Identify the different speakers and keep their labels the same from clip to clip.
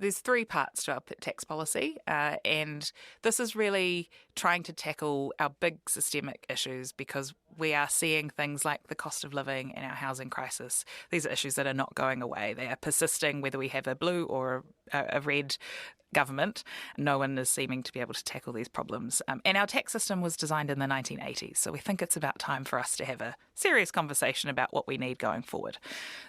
Speaker 1: There's three parts to our tax policy, and this is really trying to tackle our big systemic issues because we are seeing things like the cost of living and our housing crisis. These are issues that are not going away. They are persisting whether we have a blue or a red government. No one is seeming to be able to tackle these problems. And our tax system was designed in the 1980s, so we think it's about time for us to have a serious conversation about what we need going forward.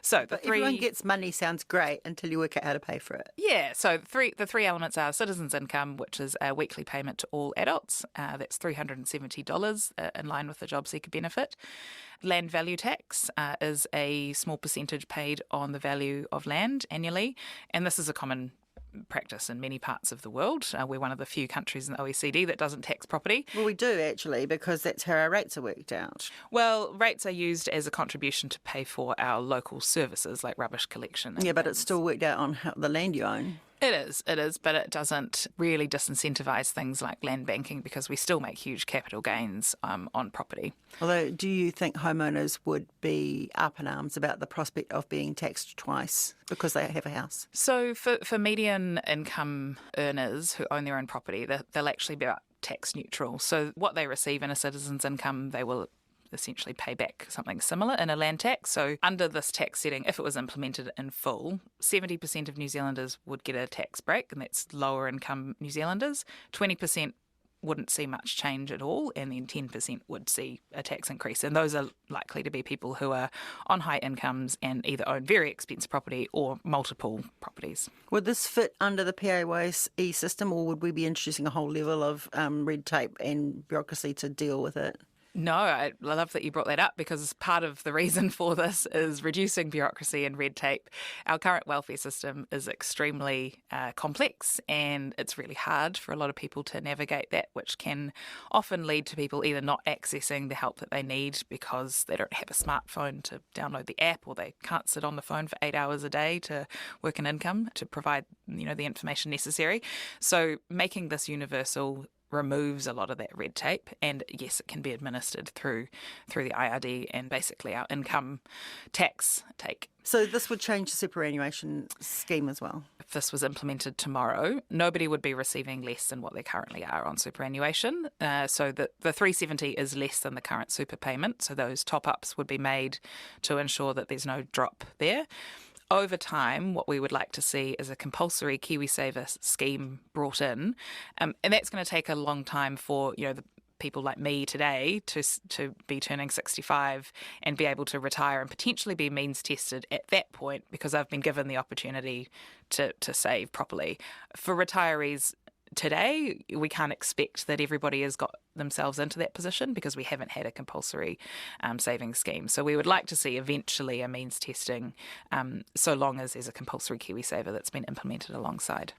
Speaker 1: So
Speaker 2: But everyone gets money sounds great until you work out how to pay for it.
Speaker 1: Yeah, so the three elements are citizens' income, which is a weekly payment to all adults. That's $370 in line with the job seeker benefit. Land value tax is a small percentage paid on the value of land annually, and this is a common practice in many parts of the world. We're one of the few countries in the OECD that doesn't tax property.
Speaker 2: Well, we do actually, because that's how our rates are worked out.
Speaker 1: Well, rates are used as a contribution to pay for our local services like rubbish collection.
Speaker 2: Yeah, but it's still worked out on the land you own.
Speaker 1: It is, but it doesn't really disincentivise things like land banking because we still make huge capital gains on property.
Speaker 2: Although, do you think homeowners would be up in arms about the prospect of being taxed twice because they have a house?
Speaker 1: So for median income earners who own their own property, they'll actually be tax neutral. So what they receive in a citizen's income, they will essentially pay back something similar in a land tax. So under this tax setting, if it was implemented in full, 70% of New Zealanders would get a tax break, and that's lower income New Zealanders. 20% wouldn't see much change at all, and then 10% would see a tax increase. And those are likely to be people who are on high incomes and either own very expensive property or multiple properties.
Speaker 2: Would this fit under the PAYE system, or would we be introducing a whole level of red tape and bureaucracy to deal with it?
Speaker 1: No, I love that you brought that up because part of the reason for this is reducing bureaucracy and red tape. Our current welfare system is extremely complex and it's really hard for a lot of people to navigate that, which can often lead to people either not accessing the help that they need because they don't have a smartphone to download the app, or they can't sit on the phone for 8 hours a day to work an income to provide, the information necessary. So making this universal removes a lot of that red tape, and yes, it can be administered through the IRD and basically our income tax take.
Speaker 2: So this would change the superannuation scheme as well?
Speaker 1: If this was implemented tomorrow, nobody would be receiving less than what they currently are on superannuation. So the 370 is less than the current super payment, so those top-ups would be made to ensure that there's no drop there. Over time, what we would like to see is a compulsory KiwiSaver scheme brought in, and that's going to take a long time for the people like me today to be turning 65 and be able to retire and potentially be means tested at that point because I've been given the opportunity to save properly. For retirees today, we can't expect that everybody has got themselves into that position because we haven't had a compulsory savings scheme. So we would like to see eventually a means testing so long as there's a compulsory KiwiSaver that's been implemented alongside.